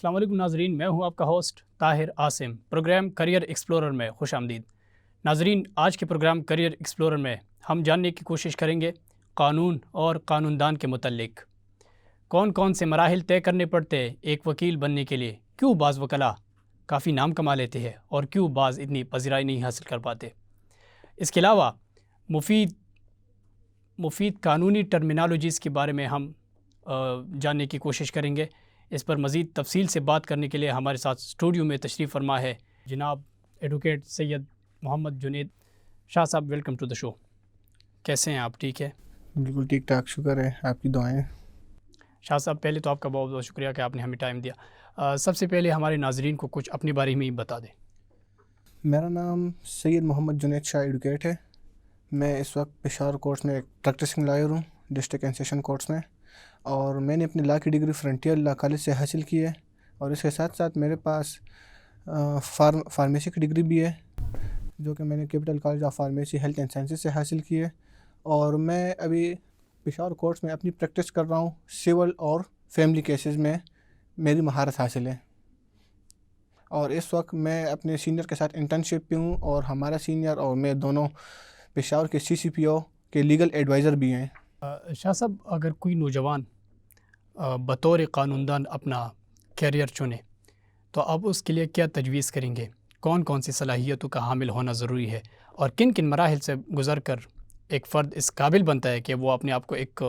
السلام علیکم ناظرین، میں ہوں آپ کا host Tahir Asim. Programme career explorer میں خوش آمدید۔ ناظرین، آج کے پروگرام کریئر ایکسپلورر میں ہم جاننے کی کوشش کریں گے قانون اور قانون دان کے متعلق۔ کون کون سے مراحل طے کرنے پڑتے ہیں ایک وکیل بننے کے لیے، کیوں بعض وکلاء کافی نام کما لیتے ہیں اور کیوں بعض اتنی پذیرائی نہیں حاصل کر پاتے۔ اس کے علاوہ مفید قانونی ٹرمینالوجیز کے بارے میں ہم جاننے کی کوشش کریں گے۔ اس پر مزید تفصیل سے بات کرنے کے لیے ہمارے ساتھ اسٹوڈیو میں تشریف فرما ہے جناب ایڈوکیٹ سید محمد جنید شاہ صاحب۔ ویلکم ٹو دا شو۔ کیسے ہیں آپ؟ ٹھیک ہے؟ بالکل ٹھیک ٹھاک، شکر ہے، آپ کی دعائیں۔ شاہ صاحب، پہلے تو آپ کا بہت بہت شکریہ کہ آپ نے ہمیں ٹائم دیا۔ سب سے پہلے ہمارے ناظرین کو کچھ اپنے بارے میں ہی بتا دیں۔ میرا نام سید محمد جنید شاہ ایڈوکیٹ ہے۔ میں اس وقت پشاور کورٹس میں ایک پریکٹسنگ لائر ہوں، ڈسٹرکٹ اینڈ سیشن کورٹس میں، اور میں نے اپنی لا کی ڈگری فرنٹیئر لا کالج سے حاصل کی ہے، اور اس کے ساتھ ساتھ میرے پاس فارمیسی کی ڈگری بھی ہے جو کہ میں نے capital college of pharmacy health and sciences سے حاصل کی ہے، اور میں ابھی پشاور کورٹس میں اپنی پریکٹس کر رہا ہوں۔ سول اور فیملی کیسز میں میری مہارت حاصل ہے، اور اس وقت میں اپنے سینئر کے ساتھ انٹرنشپ پہ ہوں، اور ہمارا سینئر اور میں دونوں پشاور کے CCPO کے لیگل ایڈوائزر بھی ہیں۔ شاہ صاحب، اگر کوئی نوجوان بطور قانون دان اپنا کیریئر چنے تو آپ اس کے لیے کیا تجویز کریں گے؟ کون کون سی صلاحیتوں کا حامل ہونا ضروری ہے، اور کن کن مراحل سے گزر کر ایک فرد اس قابل بنتا ہے کہ وہ اپنے آپ کو ایک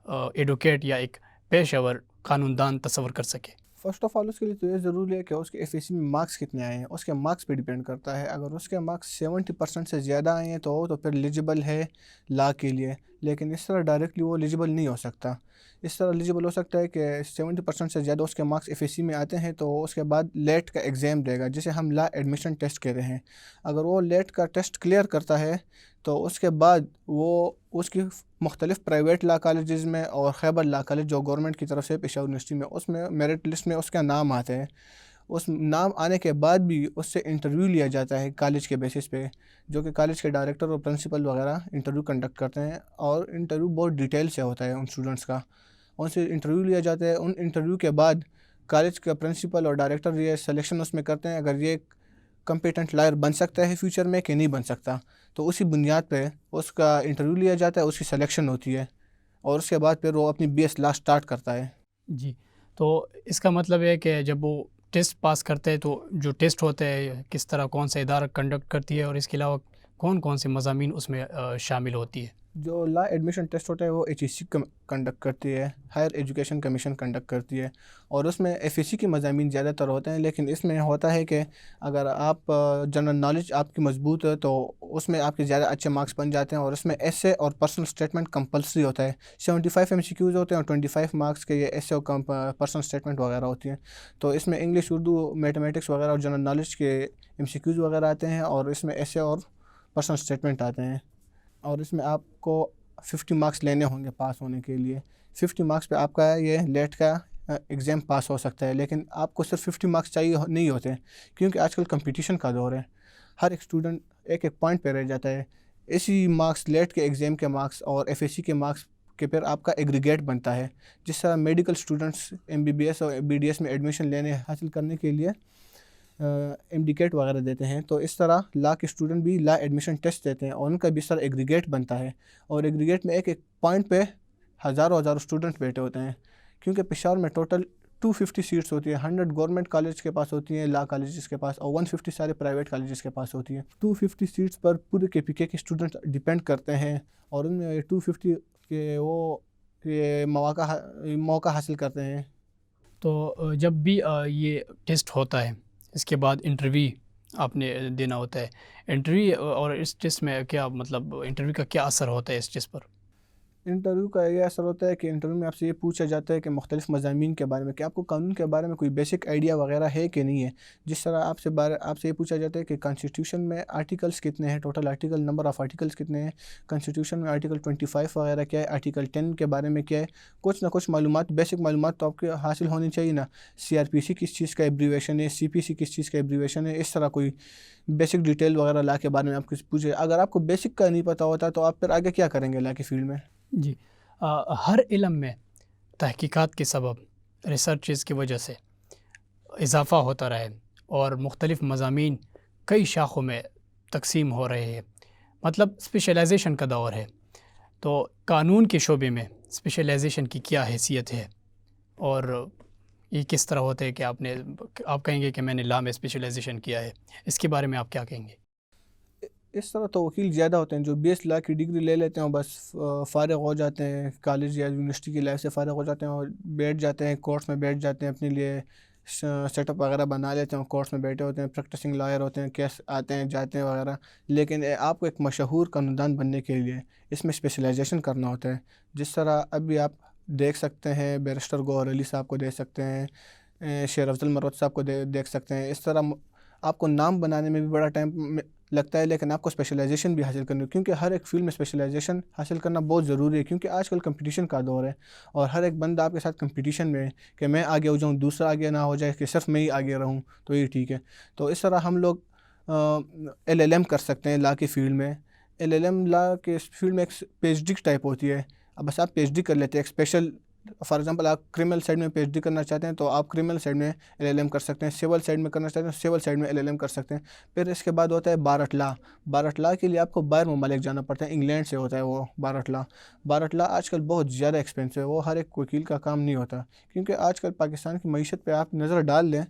ایڈوکیٹ یا ایک پیشہ ور قانون دان تصور کر سکے؟ فرسٹ آف آل اس کے لیے تو یہ ضروری ہے کہ اس کے FAC میں مارکس کتنے آئے ہیں، اس کے مارکس پہ ڈیپینڈ کرتا ہے۔ اگر اس کے مارکس 70% سے زیادہ آئے ہیں تو پھر ایلیجیبل ہے لا کے لیے، لیکن اس طرح ڈائریکٹلی وہ ایلیجیبل نہیں ہو سکتا۔ اس طرح ایلیجیبل ہو سکتا ہے کہ 70% سے زیادہ اس کے مارکس FAC میں آتے ہیں تو اس کے بعد لیٹ کا ایگزام دے گا، جسے ہم لا ایڈمیشن ٹیسٹ کہتے ہیں۔ اگر وہ لیٹ کا ٹیسٹ کلیئر کرتا ہے تو اس کے بعد وہ اس کی مختلف پرائیویٹ لا کالجز میں اور خیبر لا کالج جو گورنمنٹ کی طرف سے پشاور یونیورسٹی میں، اس میں میرٹ لسٹ میں اس کا نام آتا ہے۔ اس نام آنے کے بعد بھی اس سے انٹرویو لیا جاتا ہے کالج کے بیسس پہ، جو کہ کالج کے ڈائریکٹر اور پرنسپل وغیرہ انٹرویو کنڈکٹ کرتے ہیں، اور انٹرویو بہت ڈیٹیل سے ہوتا ہے ان اسٹوڈنٹس کا۔ ان سے انٹرویو لیا جاتا ہے، ان انٹرویو کے بعد کالج کا پرنسپل اور ڈائریکٹر یہ سلیکشن اس میں کرتے ہیں اگر یہ کمپیٹنٹ لائر بن سکتا ہے فیوچر میں کہ نہیں بن سکتا، تو اسی بنیاد پہ اس کا انٹرویو لیا جاتا ہے، اس کی سلیکشن ہوتی ہے، اور اس کے بعد پھر وہ اپنی BS لا سٹارٹ کرتا ہے۔ جی، تو اس کا مطلب ہے کہ جب وہ ٹیسٹ پاس کرتے ہیں تو جو ٹیسٹ ہوتا ہے کس طرح کون سا ادارہ کنڈکٹ کرتی ہے، اور اس کے علاوہ کون کون سے مضامین اس میں شامل ہوتی ہے؟ جو لا ایڈمیشن ٹیسٹ ہوتا ہے وہ HEC کنڈکٹ کرتی ہے، ہائر ایجوکیشن کمیشن کنڈکٹ کرتی ہے، اور اس میں FAC کے مضامین زیادہ تر ہوتے ہیں، لیکن اس میں ہوتا ہے کہ اگر آپ جنرل نالج آپ کی مضبوط ہے تو اس میں آپ کے زیادہ اچھے مارکس بن جاتے ہیں، اور اس میں ایسے اور پرسنل اسٹیٹمنٹ کمپلسری ہوتا ہے۔ 75 MCQs ہوتے ہیں اور 25 مارکس کے یہ ایسے اور پرسنل اسٹیٹمنٹ وغیرہ ہوتی ہیں، تو اس میں انگلش، اردو، میتھمیٹکس وغیرہ اور جنرل نالج کے MCQs وغیرہ آتے ہیں، اور اس میں ایسے اور پرسنل اسٹیٹمنٹ آتے ہیں، اور اس میں آپ کو 50 مارکس لینے ہوں گے پاس ہونے کے لیے۔ 50 مارکس پہ آپ کا یہ لیٹ کا ایگزام پاس ہو سکتا ہے، لیکن آپ کو صرف 50 مارکس چاہیے نہیں ہوتے، کیونکہ آج کل کمپٹیشن کا دور ہے، ہر ایک اسٹوڈنٹ ایک ایک پوائنٹ پہ رہ جاتا ہے۔ اسی مارکس، لیٹ کے ایگزام کے مارکس اور FAC کے مارکس کے پھر آپ کا ایگریگیٹ بنتا ہے، جس طرح میڈیکل اسٹوڈنٹس MBBS اور BDS میں ایڈمیشن لینے حاصل کرنے کے لیے MDCAT وغیرہ دیتے ہیں، تو اس طرح لا کے اسٹوڈنٹ بھی لا ایڈمیشن ٹیسٹ دیتے ہیں، اور ان کا بھی اس طرح ایگریگیٹ بنتا ہے، اور ایگریگیٹ میں ایک ایک پوائنٹ پہ ہزاروں اسٹوڈنٹ بیٹھے ہوتے ہیں، کیونکہ پشاور میں ٹوٹل 250 سیٹس ہوتی ہیں، 100 گورنمنٹ کالج کے پاس ہوتی ہیں لا کالجز کے پاس، اور 150 سارے پرائیویٹ کالجز کے پاس ہوتی ہیں۔ 250 سیٹس پر پورے KPK کے اسٹوڈنٹ ڈیپینڈ کرتے ہیں، اور ان میں 250 کے وہ یہ موقع حاصل کرتے ہیں۔ تو جب بھی یہ ٹیسٹ ہوتا ہے، اس کے بعد انٹرویو آپ نے دینا ہوتا ہے، انٹرویو اور اس ٹیسٹ میں کیا مطلب انٹرویو کا کیا اثر ہوتا ہے اس ٹیسٹ پر؟ انٹرویو کا یہ اثر ہوتا ہے کہ انٹرویو میں آپ سے یہ پوچھا جاتا ہے کہ مختلف مضامین کے بارے میں، کہ آپ کو قانون کے بارے میں کوئی بیسک آئیڈیا وغیرہ ہے کہ نہیں ہے۔ جس طرح آپ سے یہ پوچھا جاتا ہے کہ کانسٹیٹیوشن میں آرٹیکلس کتنے ہیں، total article, number of articles کتنے ہیں، کانسٹیٹیوشن میں آرٹیکل 25 وغیرہ کیا ہے، آرٹیکل 10 کے بارے میں کیا ہے، کچھ نہ کچھ معلومات، بیسک معلومات تو آپ کے حاصل ہونی چاہیے نا۔ CRPC کس چیز کا ایبریویشن ہے، CPC کس چیز کا ایبریویشن ہے، اس طرح کوئی بیسک ڈیٹیل وغیرہ لا کے بارے میں آپ کچھ پوچھے۔ اگر آپ کو بیسک کا نہیں پتہ ہوتا تو آپ پھر آگے کیا کریں گے لا کی فیلڈ میں؟ جی، ہر علم میں تحقیقات کے سبب، ریسرچز کی وجہ سے اضافہ ہوتا رہے اور مختلف مضامین کئی شاخوں میں تقسیم ہو رہے ہیں، مطلب اسپیشلائزیشن کا دور ہے، تو قانون کے شعبے میں اسپیشلائزیشن کی کیا حیثیت ہے اور یہ کس طرح ہوتا ہے کہ آپ کہیں گے کہ میں نے لا میں اسپیشلائزیشن کیا ہے، اس کے بارے میں آپ کیا کہیں گے؟ اس طرح تو وکیل زیادہ ہوتے ہیں جو 20 لاکھ کی ڈگری لے لیتے ہیں اور بس فارغ ہو جاتے ہیں، کالج یا یونیورسٹی کی لائف سے فارغ ہو جاتے ہیں اور بیٹھ جاتے ہیں کورٹس میں، بیٹھ جاتے ہیں، اپنے لیے سیٹ اپ وغیرہ بنا لیتے ہیں، کورٹس میں بیٹھے ہوتے ہیں، پریکٹسنگ لائر ہوتے ہیں، کیس آتے ہیں جاتے ہیں وغیرہ. لیکن آپ کو ایک مشہور قانون بننے کے لیے اس میں اسپیشلائزیشن کرنا ہوتا ہے. جس طرح ابھی آپ دیکھ سکتے ہیں بیرسٹر گوہر علی صاحب کو دیکھ سکتے ہیں، شیر افضل مروت صاحب کو دیکھ سکتے ہیں. اس طرح آپ کو نام بنانے میں بھی بڑا ٹائم لگتا ہے، لیکن آپ کو اسپیشلائزیشن بھی حاصل کرنی ہے، کیونکہ ہر ایک فیلڈ میں اسپیشلائزیشن حاصل کرنا بہت ضروری ہے، کیونکہ آج کل کمپٹیشن کا دور ہے اور ہر ایک بندہ آپ کے ساتھ کمپٹیشن میں ہے کہ میں آگے ہو جاؤں، دوسرا آگے نہ ہو جائے کہ صرف میں ہی آگے رہوں تو یہ ٹھیک ہے. تو اس طرح ہم لوگ LLM کر سکتے ہیں لا کی فیلڈ میں. LLM لا کے فیلڈ میں ایک پی ایچ ڈی ٹائپ ہوتی ہے. اب بس آپ پی ایچ ڈی کر لیتے ہیں، ایک اسپیشل فار ایگزامپل آپ کرمنل سائڈ میں پی ایچ ڈی کرنا چاہتے ہیں تو آپ کرمنل سائڈ میں LLM کر سکتے ہیں، سول سائڈ میں کرنا چاہتے ہیں سول سائڈ میں LLM کر سکتے ہیں. پھر اس کے بعد ہوتا ہے بارٹ لا. بارٹ لا کے لیے آپ کو باہر ممالک جانا پڑتا ہے، انگلینڈ سے ہوتا ہے وہ بارٹ لا. بارٹ لا آج کل بہت زیادہ ایکسپینسو ہے، وہ ہر ایک وکیل کا کام نہیں ہوتا، کیونکہ آج کل پاکستان کی معیشت پہ آپ نظر ڈال لیں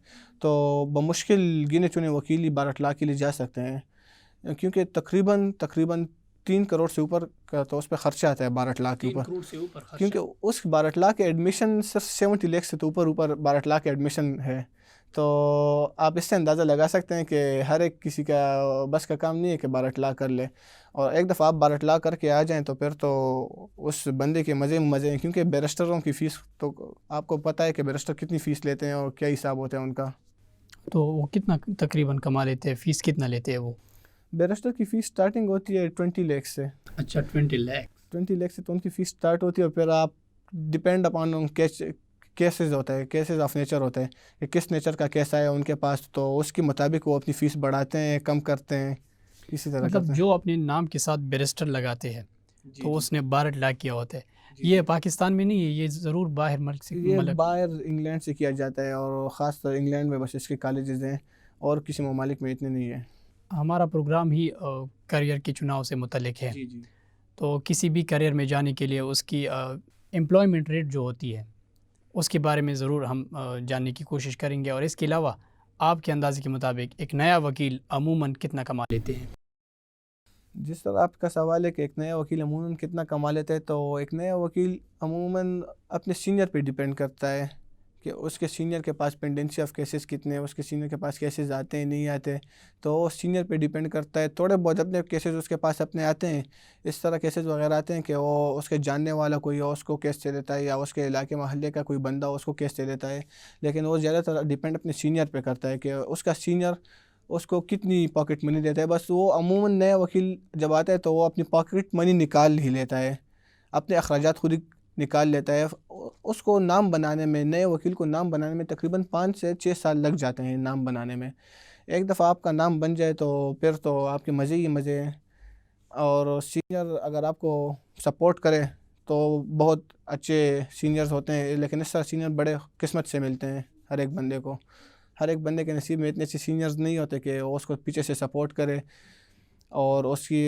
تو بمشکل گنے چنے وکیل ہی بارٹ لا کے لیے جا سکتے ہیں، کیونکہ تقریباً 3 کروڑ سے اوپر کا تو اس پہ خرچہ آتا ہے بارٹ لا کے اوپر، کیونکہ اس بارٹ لا کے ایڈمیشن صرف 70 لاکھ سے تو اوپر بارٹ لا کے ایڈمیشن ہے. تو آپ اس سے اندازہ لگا سکتے ہیں کہ ہر ایک کسی کا بس کا کام نہیں ہے کہ بارٹ لا کر لے. اور ایک دفعہ آپ بارٹ لا کر کے آ جائیں تو پھر تو اس بندے کے مزے ہیں، کیونکہ بیرسٹروں کی فیس تو آپ کو پتہ ہے کہ بیرسٹر کتنی فیس لیتے ہیں اور کیا حساب ہوتا ہے ان کا. تو وہ کتنا تقریباً کما لیتے ہیں، فیس کتنا لیتے ہیں وہ؟ بیرسٹر کی فیس سٹارٹنگ ہوتی ہے 20 لاکھ سے. اچھا 20 لاکھ سے تو ان کی فیس سٹارٹ ہوتی ہے، اور پھر آپ ڈپینڈ اپان کیسز ہوتا ہے، کیسز آف نیچر ہوتا ہے کہ کس نیچر کا کیس آیا ان کے پاس، تو اس کے مطابق وہ اپنی فیس بڑھاتے ہیں، کم کرتے ہیں، اسی طرح مطلب کرتے ہیں. جو اپنے نام کے ساتھ بیرسٹر لگاتے ہیں تو اس نے بارٹ لا کیا ہوتا ہے. یہ پاکستان میں نہیں ہے، یہ ضرور باہر ملک سے یہ باہر انگلینڈ سے کیا جاتا ہے، اور خاص طور انگلینڈ میں بس اس کے کالجز ہیں، اور کسی ممالک میں اتنے نہیں ہیں. ہمارا پروگرام ہی کریئر کے چناؤ سے متعلق ہے، تو کسی بھی کریئر میں جانے کے لیے اس کی امپلائمنٹ ریٹ جو ہوتی ہے اس کے بارے میں ضرور ہم جاننے کی کوشش کریں گے. اور اس کے علاوہ آپ کے اندازے کے مطابق ایک نیا وکیل عموماً کتنا کما لیتے ہیں؟ جس طرح آپ کا سوال ہے کہ ایک نیا وکیل عموماً کتنا کما لیتا ہے، تو ایک نیا وکیل عموماً اپنے سینئر پہ ڈیپینڈ کرتا ہے کہ اس کے سینئر کے پاس پینڈنسی آف کیسز کتنے ہیں، اس کے سینئر کے پاس کیسز آتے ہیں نہیں آتے، تو وہ سینئر پہ ڈیپینڈ کرتا ہے. تھوڑے بہت اپنے کیسز اس کے پاس اپنے آتے ہیں، اس طرح کیسز وغیرہ آتے ہیں کہ وہ اس کے جاننے والا کوئی ہو اس کو کیس دے دیتا ہے، یا اس کے علاقے محلے کا کوئی بندہ ہو اس کو کیس دے دیتا ہے. لیکن وہ زیادہ تر ڈیپینڈ اپنے سینئر پہ کرتا ہے کہ اس کا سینئر اس کو کتنی پاکٹ منی دیتا ہے. بس وہ عموماً نیا وکیل جب آتا ہے تو وہ اپنی پاکٹ منی نکال ہی لیتا ہے، اپنے اخراجات خود ہی نکال لیتا ہے. اس کو نام بنانے میں، نئے وکیل کو نام بنانے میں تقریباً 5 سے 6 سال لگ جاتے ہیں نام بنانے میں. ایک دفعہ آپ کا نام بن جائے تو پھر تو آپ کے مزے ہی مزے ہیں. اور سینئر اگر آپ کو سپورٹ کرے تو بہت اچھے سینئرز ہوتے ہیں، لیکن اس طرح سینئر بڑے قسمت سے ملتے ہیں ہر ایک بندے کو. ہر ایک بندے کے نصیب میں اتنے اچھے سینئرز نہیں ہوتے کہ وہ اس کو پیچھے سے سپورٹ کرے اور اس کی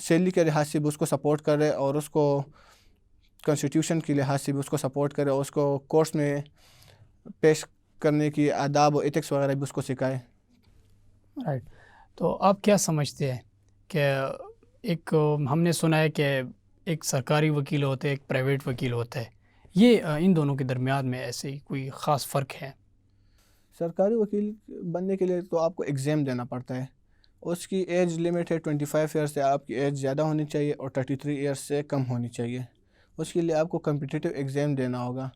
سیلری کے لحاظ سے بھی اس کو سپورٹ کرے، اور اس کو کانسٹیٹیوشن کے لحاظ سے بھی اس کو سپورٹ کرے، اور اس کو کورس میں پیش کرنے کی آداب و ایتھکس وغیرہ بھی اس کو سکھائے. رائٹ. تو آپ کیا سمجھتے ہیں کہ ایک ہم نے سنا ہے کہ ایک سرکاری وکیل ہوتا ہے، ایک پرائیویٹ وکیل ہوتا ہے، یہ ان دونوں کے درمیان میں ایسے کوئی خاص فرق ہے؟ سرکاری وکیل بننے کے لیے تو آپ کو ایگزام دینا پڑتا ہے. اس کی ایج لمٹ ہے 25 ایئر سے آپ کی ایج زیادہ ہونی چاہیے اور 33 ایئر سے کم ہونی چاہیے. اس کے لیے آپ کو کمپٹیٹیو ایگزام دینا ہوگا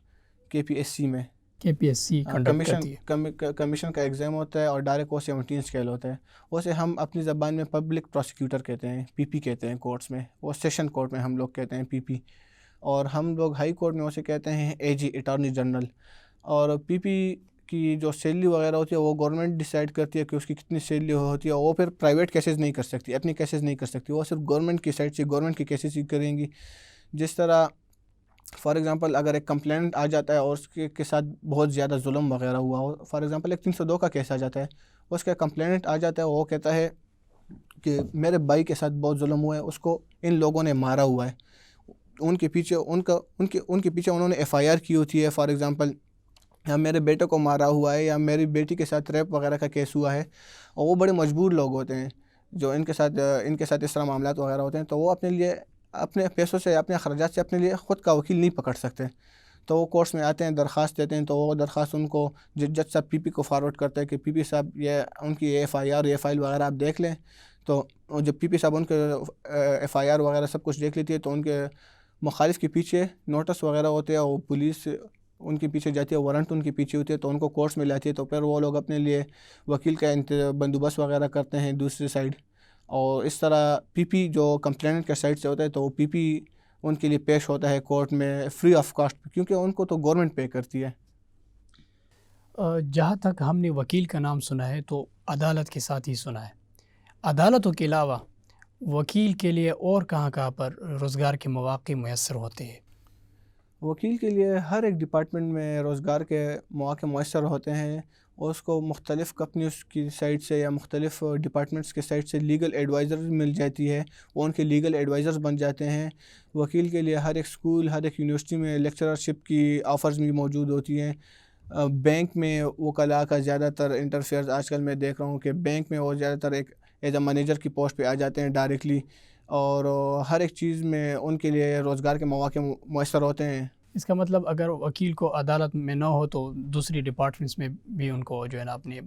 KPSC میں. KPSC کنڈکٹ کرتی ہے. کمیشن کا ایگزام ہوتا ہے اور ڈائریکٹ وہ 17 اسکیل ہوتا ہے. اسے ہم اپنی زبان میں پبلک پروسیکیوٹر کہتے ہیں، PP کہتے ہیں کورٹس میں. وہ سیشن کورٹ میں ہم لوگ کہتے ہیں PP، اور ہم لوگ ہائی کورٹ میں اسے کہتے ہیں AG اٹارنی جنرل. اور PP کی جو سیلری وغیرہ ہوتی ہے وہ گورنمنٹ ڈیسائیڈ کرتی ہے کہ اس کی کتنی سیلری ہوتی ہے. وہ پھر پرائیویٹ کیسز نہیں کر سکتی، اپنی کیسز نہیں کر سکتی، وہ صرف گورنمنٹ کی سائڈ سے گورنمنٹ کے کیسز ہی کریں گی. جس طرح فار ایگزامپل اگر ایک کمپلینٹ آ جاتا ہے اور اس کے ساتھ بہت زیادہ ظلم وغیرہ ہوا ہو، فار ایگزامپل ایک 302 کا کیس آ جاتا ہے، اس کا کمپلینٹ آ جاتا ہے، وہ کہتا ہے کہ میرے بھائی کے ساتھ بہت ظلم ہوا ہے، اس کو ان لوگوں نے مارا ہوا ہے، ان کے پیچھے انہوں نے FIR کی ہوتی ہے، فار ایگزامپل یا میرے بیٹے کو مارا ہوا ہے یا میری بیٹی کے ساتھ ریپ وغیرہ کا کیس ہوا ہے، اور وہ بڑے مجبور لوگ ہوتے ہیں جو ان کے ساتھ اس طرح معاملات وغیرہ ہوتے ہیں، تو وہ اپنے لیے اپنے پیسوں سے، اپنے اخراجات سے اپنے لیے خود کا وکیل نہیں پکڑ سکتے، تو وہ کورٹس میں آتے ہیں، درخواست دیتے ہیں، تو وہ درخواست ان کو جج صاحب PP کو فارورڈ کرتے ہیں کہ PP صاحب یہ ان کی FIR یہ فائل وغیرہ آپ دیکھ لیں، تو جب PP صاحب ان کے FIR وغیرہ سب کچھ دیکھ لیتی ہے تو ان کے مخالف کے پیچھے نوٹس وغیرہ ہوتے ہیں، اور پولیس ان کے پیچھے جاتی ہے، وارنٹ ان کے پیچھے ہوتی ہے، تو ان کو کورٹس میں لاتی ہے، تو پھر وہ لوگ اپنے لیے وکیل کا بندوبست وغیرہ کرتے ہیں دوسری سائڈ، اور اس طرح PP جو کمپلینٹ کے سائڈ سے ہوتا ہے تو وہ PP ان کے لیے پیش ہوتا ہے کورٹ میں فری آف کاسٹ، کیونکہ ان کو تو گورنمنٹ پے کرتی ہے۔ جہاں تک ہم نے وکیل کا نام سنا ہے تو عدالت کے ساتھ ہی سنا ہے، عدالتوں کے علاوہ وکیل کے لیے اور کہاں پر روزگار کے مواقع میسر ہوتے ہیں؟ وکیل کے لیے ہر ایک ڈپارٹمنٹ میں روزگار کے مواقع میسر ہوتے ہیں، اور اس کو مختلف کمپنیز کی سائٹ سے یا مختلف ڈپارٹمنٹس کے سائٹ سے لیگل ایڈوائزر مل جاتی ہے، وہ ان کے لیگل ایڈوائزرز بن جاتے ہیں۔ وکیل کے لیے ہر ایک اسکول، ہر ایک یونیورسٹی میں لیکچررشپ کی آفرز بھی موجود ہوتی ہیں۔ بینک میں وکلاء کا زیادہ تر انٹرفیئرز آج کل میں دیکھ رہا ہوں کہ بینک میں وہ زیادہ تر ایک ایز اے مینیجر کی پوسٹ پہ آ جاتے ہیں ڈائریکٹلی، اور ہر ایک چیز میں ان کے لیے روزگار کے مواقع میسر ہوتے ہیں۔ اس کا مطلب اگر وکیل کو عدالت میں نہ ہو تو دوسری ڈپارٹمنٹس میں بھی ان کو جو ہے نا اپنے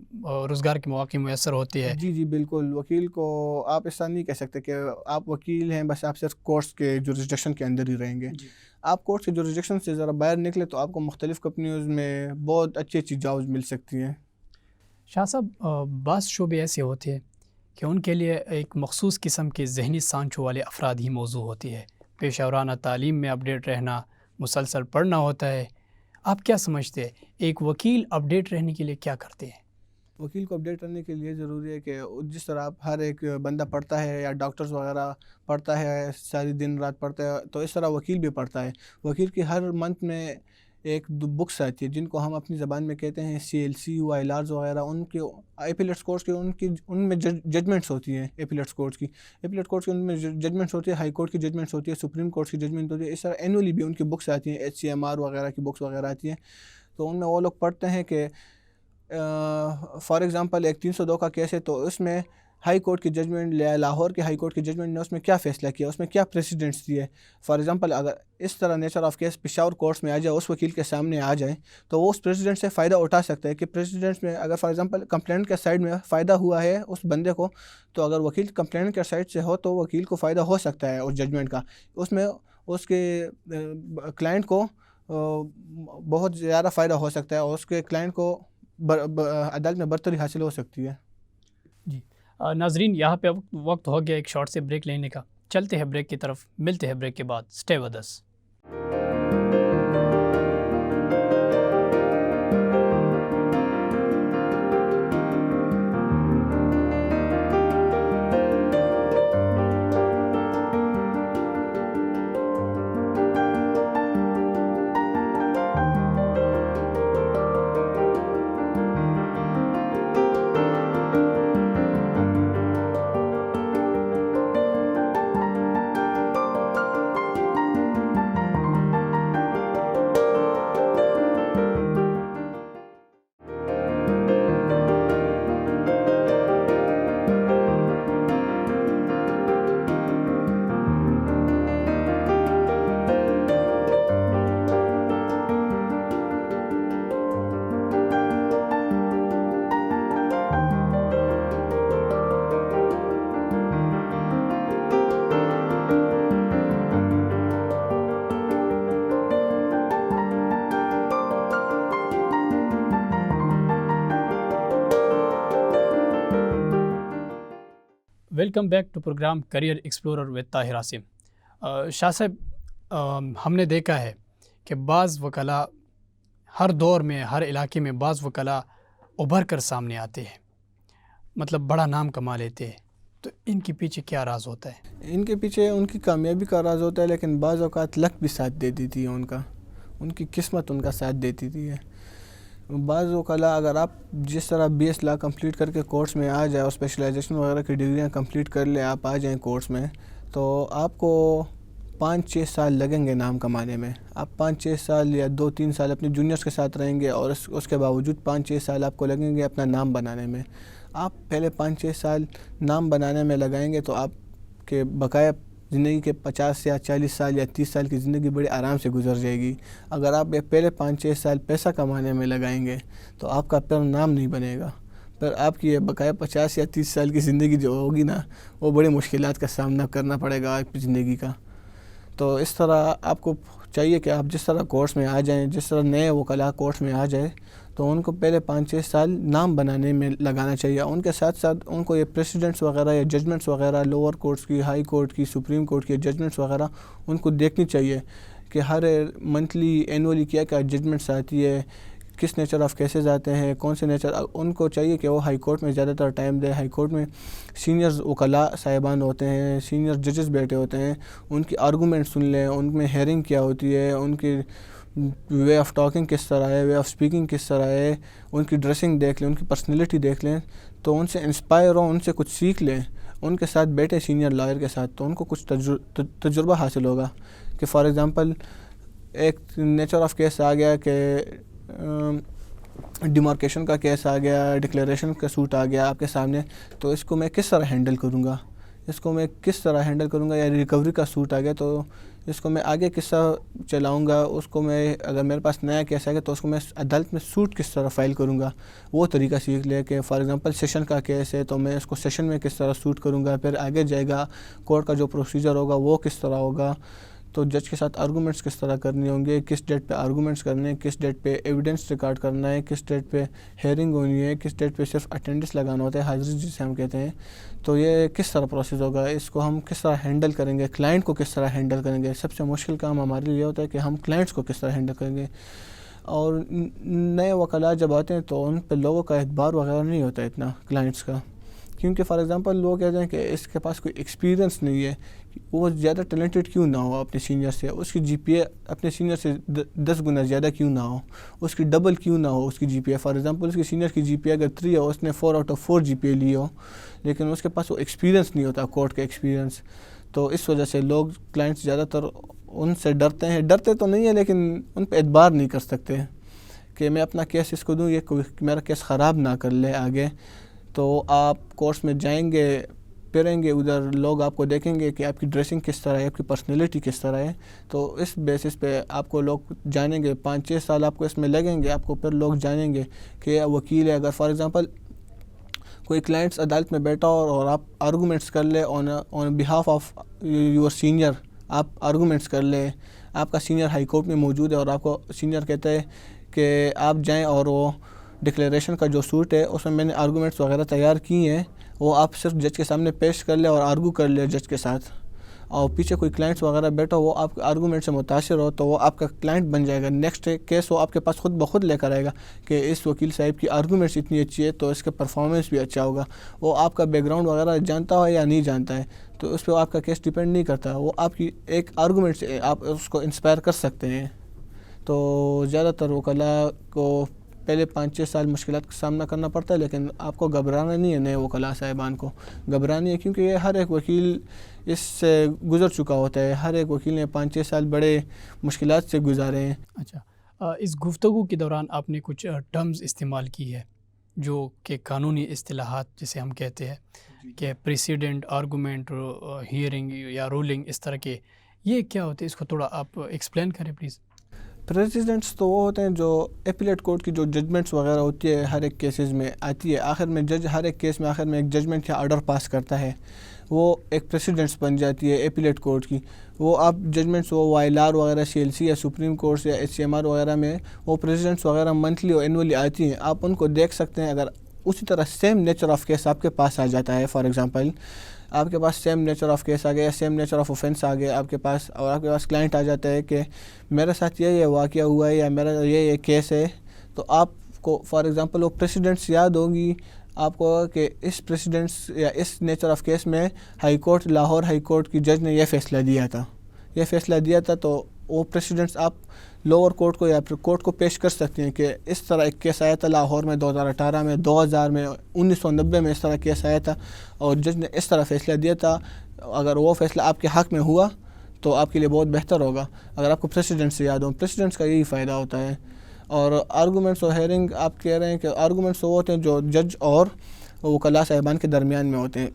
روزگار کے مواقع میسر ہوتے ہیں؟ جی بالکل، وکیل کو آپ ایسا نہیں کہہ سکتے کہ آپ وکیل ہیں بس آپ صرف کورٹس کے جورسڈکشن کے اندر ہی رہیں گے۔ آپ کورٹس کے جورسڈکشن سے ذرا باہر نکلے تو آپ کو مختلف کمپنیز میں بہت اچھی جابز مل سکتی ہیں۔ شاہ صاحب، بعض شعبے ایسے ہوتے ہیں کہ ان کے لیے ایک مخصوص قسم کے ذہنی سانچوں والے افراد ہی موضوع ہوتی ہے، پیشہ ورانہ تعلیم میں اپڈیٹ رہنا، مسلسل پڑھنا ہوتا ہے۔ آپ کیا سمجھتے ہیں ایک وکیل اپڈیٹ رہنے کے لیے کیا کرتے ہیں؟ وکیل کو اپڈیٹ کرنے کے لیے ضروری ہے کہ جس طرح آپ ہر ایک بندہ پڑھتا ہے یا ڈاکٹرز وغیرہ پڑھتا ہے، ساری دن رات پڑھتا ہے، تو اس طرح وکیل بھی پڑھتا ہے۔ وکیل کی ہر منتھ میں ایک دو بکس آتی ہے جن کو ہم اپنی زبان میں کہتے ہیں CLC وائلارز وغیرہ، ان کے ایپیلیٹس کورٹس کی ان میں ججمنٹس ہوتی ہیں، ایپیلیٹس کورٹس کی ان میں ججمنٹس ہوتی ہے، ہائی کورٹ کی ججمنٹس ہوتی ہے، سپریم کورٹ کی ججمنٹ ہوتی ہے، اس طرح اینولی بھی ان کی بکس آتی ہیں، HCMR وغیرہ کی بکس وغیرہ آتی ہیں، تو ان میں وہ لوگ پڑھتے ہیں کہ فار ایگزامپل ایک 302 کا کیس ہے تو اس میں ہائی کورٹ کی ججمنٹ، لاہور کے ہائی کورٹ کی ججمنٹ نے اس میں کیا فیصلہ کیا، اس میں کیا پریسیڈنٹس دیے۔ فار ایگزامپل اگر اس طرح nature of case Peshawar courts میں آ جائے، اس وکیل کے سامنے آ جائے، تو وہ اس پریسیڈنٹ سے فائدہ اٹھا سکتا ہے کہ پریسیڈنٹس میں اگر فار ایگزامپل کمپلینٹ کے سائڈ میں فائدہ ہوا ہے اس بندے کو، تو اگر وکیل کمپلینٹ کے سائڈ سے ہو تو وکیل کو فائدہ ہو سکتا ہے اس ججمنٹ کا، اس میں اس کے کلائنٹ کو بہت زیادہ فائدہ ہو سکتا ہے، اور اس کے کلائنٹ کو عدالت میں برتری حاصل ہو سکتی ہے۔ جی ناظرین، یہاں پہ وقت ہو گیا ایک شارٹ سے بریک لینے کا، چلتے ہیں بریک کی طرف، ملتے ہیں بریک کے بعد، stay with us. Welcome back to program career explorer with Tahir Asim. Shah صاحب، ہم نے دیکھا ہے کہ بعض وکلاء ہر دور میں، ہر علاقے میں بعض وکلاء ابھر کر سامنے آتے ہیں، مطلب بڑا نام کما لیتے ہیں، تو ان کے پیچھے کیا راز ہوتا ہے؟ ان کے پیچھے ان کی کامیابی کا راز ہوتا ہے، لیکن بعض اوقات لک بھی ساتھ دیتی تھی ان کی قسمت ان کا ساتھ دیتی تھی۔ بعض وکلاء اگر آپ جس طرح BS لا کمپلیٹ کر کے کورس میں آ جائے اور اسپیشلائزیشن وغیرہ کی ڈگریاں کمپلیٹ کر لیں، آپ آ جائیں کورس میں، تو آپ کو 5-6 سال لگیں گے نام کمانے میں۔ آپ 5-6 سال یا 2-3 سال اپنے جونیئرس کے ساتھ رہیں گے اور اس کے باوجود 5-6 سال آپ کو لگیں گے اپنا نام بنانے میں۔ آپ پہلے 5-6 سال نام بنانے میں لگائیں گے تو آپ کے بقایا زندگی کے 50 یا 40 سال یا 30 سال کی زندگی بڑی آرام سے گزر جائے گی۔ اگر آپ پہلے 5-6 سال پیسہ کمانے میں لگائیں گے تو آپ کا پھر نام نہیں بنے گا، پھر آپ کی یہ بقایا 50 یا 30 سال کی زندگی جو ہوگی نا، وہ بڑی مشکلات کا سامنا کرنا پڑے گا آپ کی زندگی کا۔ تو اس طرح آپ کو چاہیے کہ آپ جس طرح کورس میں آ جائیں، جس طرح نئے وکلاء کورس میں آ جائیں، تو ان کو پہلے 5-6 سال نام بنانے میں لگانا چاہیے۔ ان کے ساتھ ساتھ ان کو یہ پریسیڈنٹس وغیرہ یا ججمنٹس وغیرہ لوور کورٹس کی، ہائی کورٹ کی، سپریم کورٹ کی ججمنٹس وغیرہ ان کو دیکھنی چاہیے کہ ہر منتھلی اینولی کیا کیا ججمنٹس آتی ہے، کس نیچر آف کیسز آتے ہیں، کون سے نیچر۔ ان کو چاہیے کہ وہ ہائی کورٹ میں زیادہ تر ٹائم دے۔ ہائی کورٹ میں سینئر وکلاء صاحبان ہوتے ہیں، سینئر ججز بیٹھے ہوتے ہیں، ان کی آرگومنٹ سن لیں، ان میں ہیئرنگ کیا ہوتی ہے، ان کی وے آف ٹاکنگ کس طرح ہے، وے آف اسپیکنگ کس طرح ہے، ان کی ڈریسنگ دیکھ لیں، ان کی پرسنالٹی دیکھ لیں، تو ان سے انسپائر ہوں، ان سے کچھ سیکھ لیں۔ ان کے ساتھ بیٹھے سینئر لائر کے ساتھ، تو ان کو کچھ تجربہ حاصل ہوگا کہ فار ایگزامپل ایک نیچر آف کیس آ گیا کہ ڈیمارکیشن کا کیس آ گیا، ڈکلیریشن کا سوٹ آ گیا آپ کے سامنے، تو اس کو میں کس طرح ہینڈل کروں گا، یا ریکوری کا سوٹ آ گیا تو اس کو میں آگے کس طرح چلاؤں گا، اس کو میں اگر میرے پاس نیا کیس آ گیا تو اس کو میں عدالت میں سوٹ کس طرح فائل کروں گا، وہ طریقہ سیکھ لے کہ فار ایگزامپل سیشن کا کیس ہے تو میں اس کو سیشن میں کس طرح سوٹ کروں گا، پھر آگے جائے گا کورٹ کا جو پروسیجر ہوگا وہ کس طرح ہوگا، تو جج کے ساتھ آرگومنٹس کس طرح کرنے ہوں گے، کس ڈیٹ پہ آرگومنٹس کرنے ہیں، کس ڈیٹ پہ ایویڈنس ریکارڈ کرنا ہے، کس ڈیٹ پہ ہیئرنگ ہونی ہے، کس ڈیٹ پہ صرف اٹینڈنس لگانا ہوتا ہے، حاضری جسے ہم کہتے ہیں، تو یہ کس طرح پروسیس ہوگا، اس کو ہم کس طرح ہینڈل کریں گے، کلائنٹ کو کس طرح ہینڈل کریں گے۔ سب سے مشکل کام ہمارے لیے ہوتا ہے کہ ہم کلائنٹس کو کس طرح ہینڈل کریں گے۔ اور نئے وکلاء جب آتے ہیں تو ان پہ لوگوں کا اعتبار وغیرہ نہیں ہوتا اتنا کلائنٹس کا، کیونکہ فار ایگزامپل لوگ کہتے ہیں کہ اس کے پاس کوئی ایکسپیرینس نہیں ہے، وہ زیادہ ٹیلنٹڈ کیوں نہ ہو اپنے سینئر سے، اس کی GPA اپنے سینئر سے 10 گنا زیادہ کیوں نہ ہو، اس کی ڈبل کیوں نہ ہو اس کی GPA۔ فار ایگزامپل اس کی سینئر کی GPA اگر 3 ہو، اس نے 4/4 GPA لی ہو، لیکن اس کے پاس وہ ایکسپیرینس نہیں ہوتا، کورٹ کا ایکسپیرینس، تو اس وجہ سے لوگ کلائنٹس زیادہ تر ان سے ڈرتے تو نہیں ہیں، لیکن ان پہ اعتبار نہیں کر سکتے کہ میں اپنا کیس اس کو دوں، یہ میرا کیس خراب نہ کر لے آگے۔ تو آپ کورس میں جائیں گے، پھریں گے ادھر، لوگ آپ کو دیکھیں گے کہ آپ کی ڈریسنگ کس طرح ہے، آپ کی پرسنالٹی کس طرح ہے، تو اس بیسس پہ آپ کو لوگ جانیں گے۔ 5-6 سال آپ کو اس میں لگیں گے، آپ کو پھر لوگ جانیں گے کہ وکیل ہے۔ اگر فار ایگزامپل کوئی کلائنٹس عدالت میں بیٹھا اور آپ آرگومنٹس کر لے آن بہاف آف یور سینئر، آپ آرگومنٹس کر لیں، آپ کا سینئر ہائی کورٹ میں موجود ہے اور آپ کو سینئر کہتا ہے کہ آپ جائیں اور وہ ڈکلیریشن کا جو سوٹ ہے اس میں نے آرگومنٹس وغیرہ تیار کی ہیں، وہ آپ صرف جج کے سامنے پیش کر لیں اور آرگو کر لیں جج کے ساتھ، اور پیچھے کوئی کلائنٹس وغیرہ بیٹھا وہ آپ کے آرگومنٹ سے متاثر ہو تو وہ آپ کا کلائنٹ بن جائے گا۔ نیکسٹ کیس وہ آپ کے پاس خود بخود لے کر آئے گا کہ اس وکیل صاحب کی آرگومنٹس اتنی اچھی ہے تو اس کا پرفارمنس بھی اچھا ہوگا۔ وہ آپ کا بیک گراؤنڈ وغیرہ جانتا ہے یا نہیں جانتا ہے تو اس پہ آپ کا کیس ڈیپینڈ نہیں کرتا، وہ آپ کی ایک آرگومنٹ سے آپ اس کو انسپائر کر سکتے ہیں۔ تو زیادہ تر وکلاء کو پہلے 5-6 سال مشکلات کا سامنا کرنا پڑتا ہے، لیکن آپ کو گھبرانا نہیں ہے، نئے وکلاء صاحبان کو گھبرانی ہے، کیونکہ یہ ہر ایک وکیل اس سے گزر چکا ہوتا ہے، ہر ایک وکیل نے 5-6 سال بڑے مشکلات سے گزارے ہیں۔ اچھا، اس گفتگو کے دوران آپ نے کچھ ٹرمز استعمال کی ہے جو کہ قانونی اصطلاحات جسے ہم کہتے ہیں کہ پریسیڈنٹ، آرگومنٹ، ہیئرنگ یا رولنگ، اس طرح کے، یہ کیا ہوتے ہیں؟ اس کو تھوڑا آپ ایکسپلین کریں پلیز۔ پریسیڈنٹس تو وہ ہوتے ہیں جو اپیلیٹ کورٹ کی جو ججمنٹس وغیرہ ہوتی ہے ہر ایک کیسز میں آتی ہے، آخر میں جج ہر ایک کیس میں آخر میں ایک ججمنٹ یا آرڈر پاس کرتا ہے، وہ ایک پریسیڈنٹس بن جاتی ہے اپیلیٹ کورٹ کی۔ وہ آپ ججمنٹس وہ YLR وغیرہ CLC یا سپریم کورٹس یا HCMR وغیرہ میں وہ پریسیڈنٹس وغیرہ منتھلی اور اینولی آتی ہیں، آپ ان کو دیکھ سکتے ہیں۔ اگر اسی طرح سیم نیچر آف کیس آپ کے پاس آ جاتا ہے، فار ایگزامپل آپ کے پاس سیم نیچر آف کیس آ گیا، سیم نیچر آف اوفینس آ گیا آپ کے پاس، اور آپ کے پاس کلائنٹ آ جاتا ہے کہ میرے ساتھ یہ واقعہ ہوا ہے یا میرا یہ کیس ہے، تو آپ کو فار ایگزامپل وہ پریسیڈنٹس یاد ہوگی، آپ کو کہ اس پریسیڈنٹس یا اس نیچر آف کیس میں high court Lahore high court کی جج نے یہ فیصلہ دیا تھا تو وہ پریسیڈنٹس آپ لوور کورٹ کو یا پھر کورٹ کو پیش کر سکتے ہیں کہ اس طرح ایک کیس آیا تھا لاہور میں 2018 میں 2000 میں 1990 میں اس طرح کیس آیا تھا اور جج نے اس طرح فیصلہ دیا تھا. اگر وہ فیصلہ آپ کے حق میں ہوا تو آپ کے لیے بہت بہتر ہوگا. اگر آپ کو پریسیڈنٹ سے یاد ہو, پریسیڈنٹس کا یہی فائدہ ہوتا ہے. اور آرگومنٹس اور ہیئرنگ آپ کہہ رہے ہیں کہ آرگومنٹس وہ ہوتے ہیں جو جج اور وکلاء صاحبان کے درمیان میں ہوتے ہیں.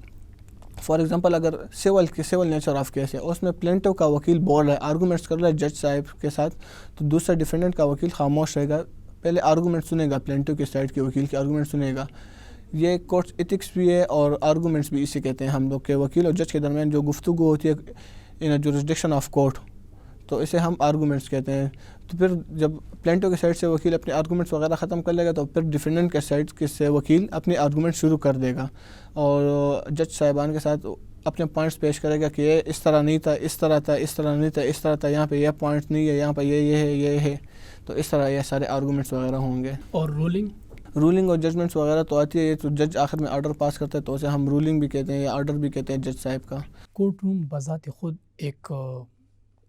فار ایگزامپل اگر سول نیچر آف کیس ہے, اس میں پلینٹو کا وکیل بول رہا ہے, آرگومنٹس کر رہا ہے جج صاحب کے ساتھ, تو دوسرا ڈیفینڈنٹ کا وکیل خاموش رہے گا, پہلے آرگومنٹ سنے گا, پلینٹو کی سائڈ کے وکیل کی آرگومنٹ سنے گا. یہ کورٹس ایتھکس بھی ہے اور آرگومنٹس بھی اسے کہتے ہیں ہم لوگ کے وکیل اور جج کے درمیان جو گفتگو ہوتی ہے ان اے جورسڈکشن آف کورٹ, تو اسے ہم آرگومنٹس کہتے ہیں. تو پھر جب پلینٹو کے سائڈ سے وکیل اپنے آرگومنٹس وغیرہ ختم کر لے گا تو پھر ڈیفینڈنٹ کے سائڈ سے وکیل اپنے آرگومنٹ شروع کر دے گا اور جج صاحبان کے ساتھ اپنے پوائنٹس پیش کرے گا کہ یہ اس طرح نہیں تھا, اس طرح تھا, اس طرح نہیں تھا, اس طرح تھا, یہاں پہ یہ پوائنٹ نہیں ہے, یہاں پہ یہ ہے. تو اس طرح یہ سارے آرگومنٹس وغیرہ ہوں گے. اور رولنگ اور ججمنٹس وغیرہ تو آتی ہے, یہ تو جج آخر میں آرڈر پاس کرتا ہے تو اسے ہم رولنگ بھی کہتے ہیں یا آرڈر بھی کہتے ہیں جج صاحب کا. کورٹ روم بذات خود ایک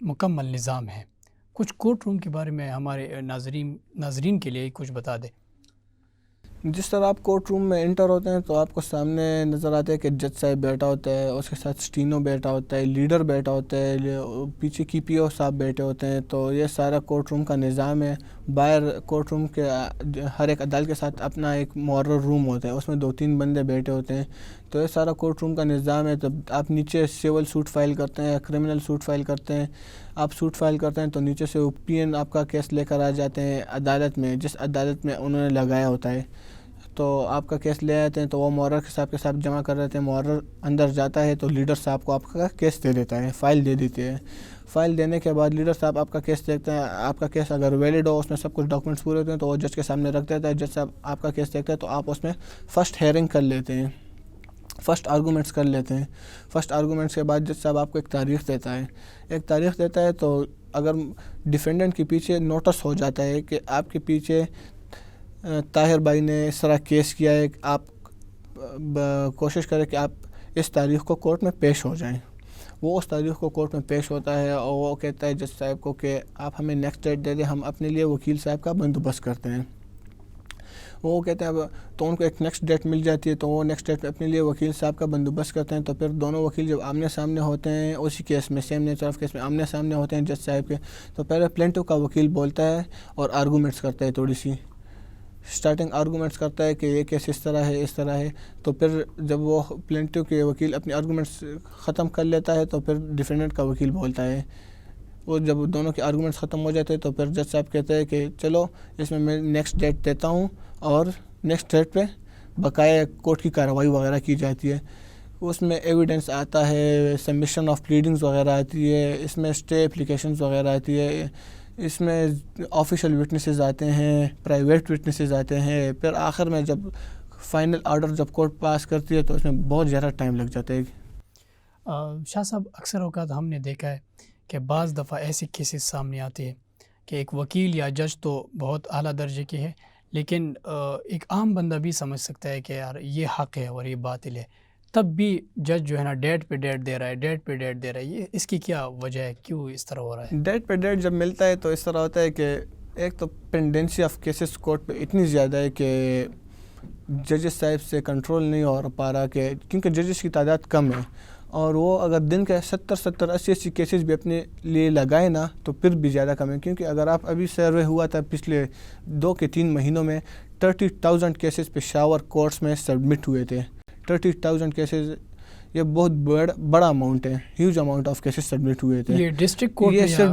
مکمل نظام ہے. کچھ کورٹ روم کے بارے میں ہمارے ناظرین کے لیے کچھ بتا دیں. جس طرح آپ کورٹ روم میں انٹر ہوتے ہیں تو آپ کو سامنے نظر آتا ہے کہ جج صاحب بیٹھا ہوتا ہے, اس کے ساتھ اسٹینو بیٹھا ہوتا ہے, لیڈر بیٹھا ہوتا ہے, پیچھے کی پی او صاحب بیٹھے ہوتے ہیں. تو یہ سارا کورٹ روم کا نظام ہے. باہر کورٹ روم کے ہر ایک عدالت کے ساتھ اپنا ایک مقرر روم ہوتا ہے, اس میں 2-3 بندے بیٹھے ہوتے ہیں. تو یہ سارا کورٹ روم کا نظام ہے. تو آپ نیچے سول سوٹ فائل کرتے ہیں یا کرمنل سوٹ فائل کرتے ہیں, آپ سوٹ فائل کرتے ہیں تو نیچے سے پی این آپ کا کیس لے کر آ جاتے ہیں عدالت میں, جس عدالت میں انہوں نے لگایا ہوتا ہے. تو آپ کا کیس لے آتے ہیں تو وہ مقرر صاحب کے ساتھ جمع کر دیتے ہیں. مقرر اندر جاتا ہے تو لیڈر صاحب کو آپ کا کیس دے دیتا ہے, فائل دے دیتے ہیں. فائل دینے کے بعد لیڈر صاحب آپ کا کیس دیکھتے ہیں. آپ کا کیس اگر ویلڈ ہو, اس میں سب کچھ ڈاکومنٹس پورے ہوتے ہیں تو وہ جج کے سامنے رکھ دیتا ہے. جج صاحب آپ کا کیس دیکھتے ہیں تو آپ اس میں فرسٹ ہیئرنگ کر لیتے ہیں, فرسٹ آرگومنٹس کر لیتے ہیں. فرسٹ آرگومنٹس کے بعد جج صاحب آپ کو ایک تاریخ دیتا ہے. تو اگر ڈیفینڈنٹ کے پیچھے نوٹس ہو جاتا ہے کہ آپ کے پیچھے طاہر بھائی نے اس طرح کیس کیا ہے, آپ کوشش کریں کہ آپ اس تاریخ کو کورٹ میں پیش ہو جائیں. وہ اس تاریخ کو کورٹ میں پیش ہوتا ہے اور وہ کہتا ہے جج صاحب کو کہ آپ ہمیں نیکسٹ ڈیٹ دے دیں, ہم اپنے لیے وکیل صاحب کا بندوبست کرتے ہیں. وہ کہتے ہیں تو ان کو ایک نیکسٹ ڈیٹ مل جاتی ہے, تو وہ نیکسٹ ڈیٹ پہ اپنے لیے وکیل صاحب کا بندوبست کرتے ہیں. تو پھر دونوں وکیل جب آمنے سامنے ہوتے ہیں اسی کیس میں, سیم نیچر آف کیس میں آمنے سامنے ہوتے ہیں جج صاحب کے, تو پہلے پلینٹو کا وکیل بولتا ہے اور آرگومنٹس کرتا ہے, تھوڑی سی اسٹارٹنگ آرگومنٹس کرتا ہے کہ یہ کیس اس طرح ہے. تو پھر جب وہ پلینٹو کے وکیل اپنی آرگومنٹس ختم کر لیتا ہے تو پھر ڈیفینڈنٹ کا وکیل بولتا ہے. وہ جب دونوں کے آرگومنٹس ختم ہو جاتے ہیں تو پھر جج صاحب کہتے ہیں کہ چلو اس میں نیکسٹ ڈیٹ دیتا ہوں, اور نیکسٹ ڈیٹ پہ بقایا کورٹ کی کارروائی وغیرہ کی جاتی ہے. اس میں ایویڈنس آتا ہے, سبمیشن آف پلیڈنگز وغیرہ آتی ہے, اس میں اسٹے اپلیکیشنز وغیرہ آتی ہے, اس میں آفیشیل وٹنسز آتے ہیں, پرائیویٹ وٹنسز آتے ہیں. پھر آخر میں جب فائنل آرڈر جب کورٹ پاس کرتی ہے تو اس میں بہت زیادہ ٹائم لگ جاتا ہے. شاہ صاحب, اکثر اوقات ہم نے دیکھا ہے کہ بعض دفعہ ایسی کیسز سامنے آتی ہے کہ ایک وکیل یا جج تو بہت اعلیٰ درجے کی ہے, لیکن ایک عام بندہ بھی سمجھ سکتا ہے کہ یار یہ حق ہے اور یہ باطل ہے, تب بھی جج جو ہے نا ڈیٹ پہ ڈیٹ دے رہا ہے. یہ اس کی کیا وجہ ہے, کیوں اس طرح ہو رہا ہے؟ ڈیٹ پہ ڈیٹ جب ملتا ہے تو اس طرح ہوتا ہے کہ ایک تو پینڈنسی آف کیسز کورٹ پہ اتنی زیادہ ہے کہ ججز صاحب سے کنٹرول نہیں ہو پا رہا, کہ کیونکہ ججز کی تعداد کم ہے, اور وہ اگر دن کے 70-80 کیسز بھی اپنے لیے لگائے نا تو پھر بھی زیادہ کم ہے. کیونکہ اگر آپ ابھی سروے ہوا تھا پچھلے 2-3 مہینوں میں 30,000 کیسز پشاور کورٹس میں سبمٹ ہوئے تھے. 30,000 کیسز, یہ بہت بڑا اماؤنٹ ہے, huge amount of cases submit ہوئے تھے. یہ ڈسٹرکٹ کورٹ, یہ صرف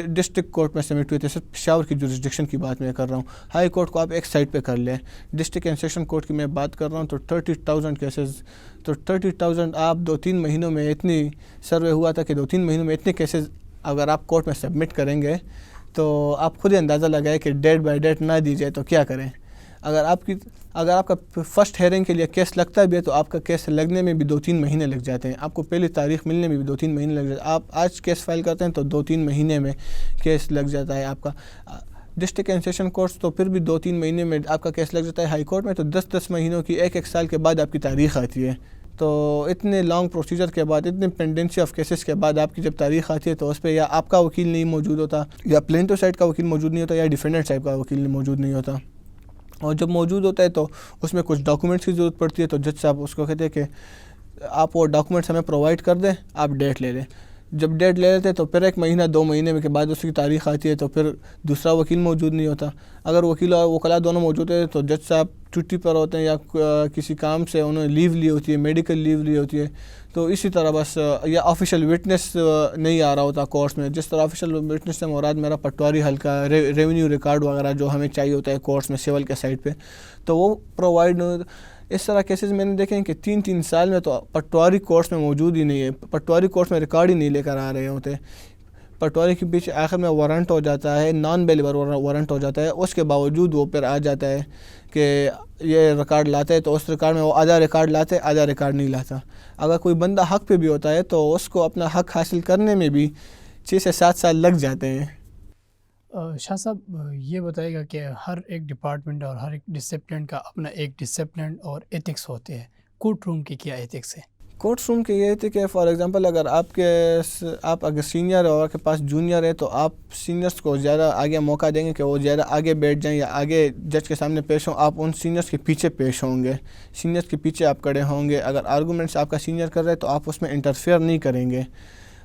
ڈسٹرکٹ کورٹ میں سبمٹ ہوئے تھے. صرف پشاور کی جورسڈکشن کی بات میں کر رہا ہوں. ہائی کورٹ کو آپ ایک سائڈ پہ کر لیں, ڈسٹرکٹ اینڈ سیشن کورٹ کی میں بات کر رہا ہوں. تو 30,000 کیسز, تو 30,000 آپ 2-3 مہینوں میں اتنی سروے ہوا تھا کہ 2-3 مہینوں میں اتنے کیسز اگر آپ کورٹ میں سبمٹ کریں گے تو آپ خود ہی اندازہ لگائیں کہ ڈیٹ بائی ڈیٹ نہ دی جائے تو کیا کریں. اگر آپ کا فرسٹ ہیئرنگ کے لیے کیس لگتا بھی ہے تو آپ کا کیس لگنے میں بھی 2-3 مہینے لگ جاتے ہیں. آپ کو پہلی تاریخ ملنے میں بھی 2-3 مہینے لگ جاتے ہیں. آپ آج کیس فائل کرتے ہیں تو 2-3 مہینے میں کیس لگ جاتا ہے آپ کا. ڈسٹرکٹ اینڈ سیشن کورٹس تو پھر بھی 2-3 مہینے میں آپ کا کیس لگ جاتا ہے. ہائی کورٹ میں تو 10 مہینوں کی 1 سال کے بعد آپ کی تاریخ آتی ہے. تو اتنے لانگ پروسیجر کے بعد, اتنے پینڈنسی آف کیسز کے بعد آپ کی جب تاریخ آتی ہے تو اس پہ یا آپ کا وکیل نہیں موجود ہوتا, یا پلینٹو سائڈ کا وکیل موجود نہیں ہوتا, یا ڈیفینڈنٹ سائڈ کا وکیل موجود نہیں ہوتا. اور جب موجود ہوتا ہے تو اس میں کچھ ڈاکومنٹس کی ضرورت پڑتی ہے. تو جج صاحب اس کو کہتے ہیں کہ آپ وہ ڈاکومنٹس ہمیں پرووائڈ کر دیں, آپ ڈیٹ لے لیں. جب ڈیٹ لے لیتے تو پھر 1 مہینہ 2 مہینے کے بعد اس کی تاریخ آتی ہے تو پھر دوسرا وکیل موجود نہیں ہوتا. اگر وکیل اور وکلا دونوں موجود ہیں تو جج صاحب چھٹی پر ہوتے ہیں یا کسی کام سے انہوں نے لیو لی ہوتی ہے, میڈیکل لیو لی ہوتی ہے. تو اسی طرح بس, یا آفیشیل وٹنس نہیں آ رہا ہوتا کورٹس میں. جس طرح آفیشیل وٹنس سے مراد میرا پٹواری حلقہ, ریونیو ریکارڈ وغیرہ جو ہمیں چاہیے ہوتا ہے کورٹس میں سول کے سائڈ پہ, تو وہ پرووائڈ. اس طرح کیسز میں نے دیکھے ہیں کہ 3 سال میں تو پٹواری کورٹس میں موجود ہی نہیں ہے, پٹواری کورٹس میں ریکارڈ ہی نہیں لے کر آ رہے ہوتے. پٹواری کے پیچھے آخر میں وارنٹ ہو جاتا ہے, نان بیلیبل وارنٹ ہو جاتا ہے, اس کے باوجود وہ پھر آ جاتا ہے کہ یہ ریکارڈ لاتے ہے. تو اس ریکارڈ میں وہ آدھا ریکارڈ لاتے, آدھا ریکارڈ نہیں لاتا. اگر کوئی بندہ حق پہ بھی ہوتا ہے تو اس کو اپنا حق حاصل کرنے میں بھی 6 سے 7 سال لگ جاتے ہیں. شاہ صاحب یہ بتائے گا کہ ہر ایک ڈپارٹمنٹ اور ہر ایک ڈسپلن کا اپنا ایک ڈسپلن اور ایتھکس ہوتے ہیں. کورٹ روم کی کیا ایتھکس ہے؟ کورٹ روم کے یہ تھی کہ فار ایگزامپل اگر آپ اگر سینئر اور آپ کے پاس جونیئر ہے تو آپ سینئرس کو زیادہ آگے موقع دیں گے کہ وہ زیادہ آگے بیٹھ جائیں یا آگے جج کے سامنے پیش ہوں. آپ ان سینئرس کے پیچھے پیش ہوں گے, سینئرس کے پیچھے آپ کھڑے ہوں گے. اگر آرگومنٹس آپ کا سینئر کر رہے ہیں تو آپ اس میں انٹرفیئر نہیں کریں گے.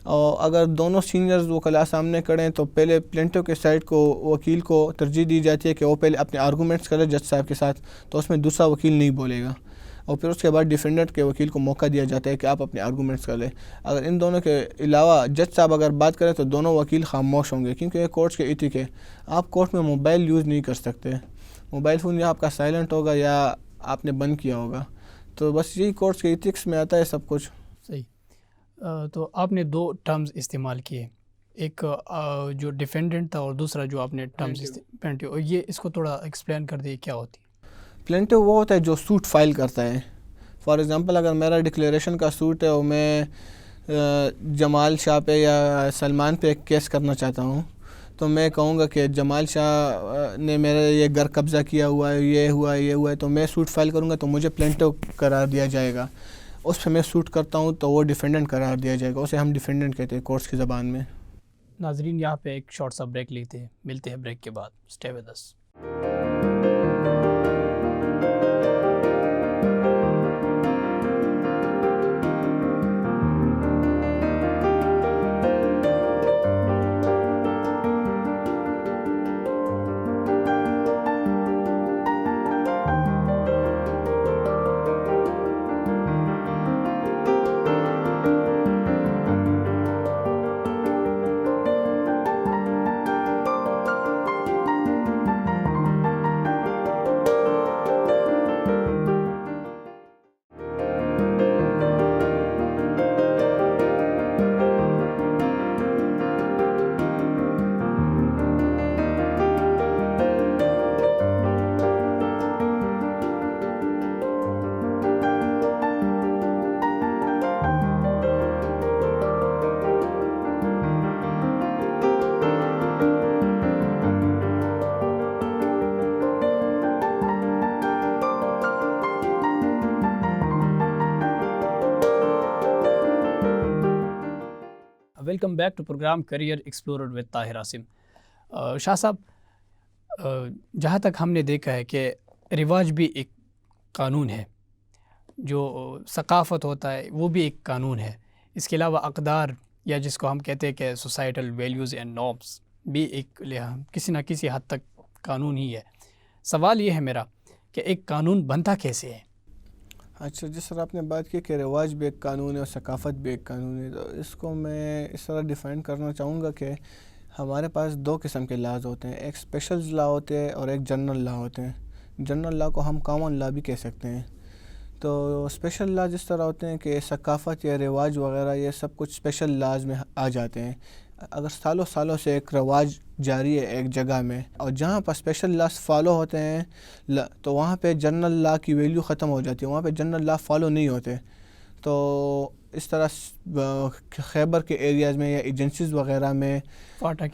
اور اگر دونوں سینئرز وہ کلاس سامنے کھڑے ہیں تو پہلے پلینٹو کے سائڈ کو وکیل کو ترجیح دی جاتی ہے کہ وہ پہلے اپنے آرگومنٹس کرے جج صاحب کے ساتھ, تو اس میں دوسرا وکیل نہیں بولے گا. اور پھر اس کے بعد ڈیفینڈنٹ کے وکیل کو موقع دیا جاتا ہے کہ آپ اپنے آرگومنٹس کر لیں. اگر ان دونوں کے علاوہ جج صاحب اگر بات کریں تو دونوں وکیل خاموش ہوں گے, کیونکہ یہ کورٹس کے ایتھک ہے. آپ کورٹ میں موبائل یوز نہیں کر سکتے. موبائل فون یا آپ کا سائلنٹ ہوگا یا آپ نے بند کیا ہوگا. تو بس یہی کورٹس کے ایتھکس میں آتا ہے سب کچھ. صحیح. تو آپ نے 2 ٹرمز استعمال کیے, ایک جو ڈیفینڈنٹ تھا اور دوسرا جو آپ نے ٹرمز پلینٹو. یہ اس کو تھوڑا ایکسپلین کر دیے کیا ہوتی ہے. پلینٹو وہ ہوتا ہے جو سوٹ فائل کرتا ہے. فار ایگزامپل اگر میرا ڈکلیریشن کا سوٹ ہے اور میں جمال شاہ پہ یا سلمان پہ ایک کیس کرنا چاہتا ہوں, تو میں کہوں گا کہ جمال شاہ نے میرا یہ گھر قبضہ کیا ہوا ہے, یہ ہوا ہے, تو میں سوٹ فائل کروں گا تو مجھے پلینٹو قرار دیا جائے گا. اس پہ میں سوٹ کرتا ہوں تو وہ ڈیفینڈنٹ قرار دیا جائے گا. اسے ہم ڈیفینڈنٹ کہتے ہیں کورٹس کی زبان میں. ناظرین یہاں پہ ایک شارٹ سا بریک لیتے ہیں, ملتے ہیں بریک کے بعد. Stay with us. Welcome back to program career explorer with Tahir Asim. Shah صاحب, جہاں تک ہم نے دیکھا ہے کہ رواج بھی ایک قانون ہے, جو ثقافت ہوتا ہے وہ بھی ایک قانون ہے. اس کے علاوہ اقدار یا جس کو ہم کہتے ہیں کہ سوسائٹل ویلیوز اینڈ نارمس بھی ایک کسی نہ کسی حد تک قانون ہی ہے. سوال یہ ہے میرا کہ ایک قانون بنتا کیسے ہے؟ اچھا, جس طرح آپ نے بات کی کہ رواج بھی ایک قانون ہے اور ثقافت بھی ایک قانون ہے, تو اس کو میں اس طرح ڈیفائن کرنا چاہوں گا کہ ہمارے پاس 2 قسم کے لاز ہوتے ہیں. ایک اسپیشل لا ہوتے ہیں اور ایک جنرل لا ہوتے ہیں. جنرل لا کو ہم کامن لا بھی کہہ سکتے ہیں. تو اسپیشل لا جس طرح ہوتے ہیں کہ ثقافت یا رواج وغیرہ یہ سب کچھ اسپیشل لاز میں آ جاتے ہیں. اگر سالوں سے ایک رواج جاری ہے ایک جگہ میں, اور جہاں پر اسپیشل لاز فالو ہوتے ہیں تو وہاں پہ جنرل لا کی ویلیو ختم ہو جاتی ہے, وہاں پہ جنرل لا فالو نہیں ہوتے. تو اس طرح خیبر کے ایریاز میں یا ایجنسیز وغیرہ میں فاٹا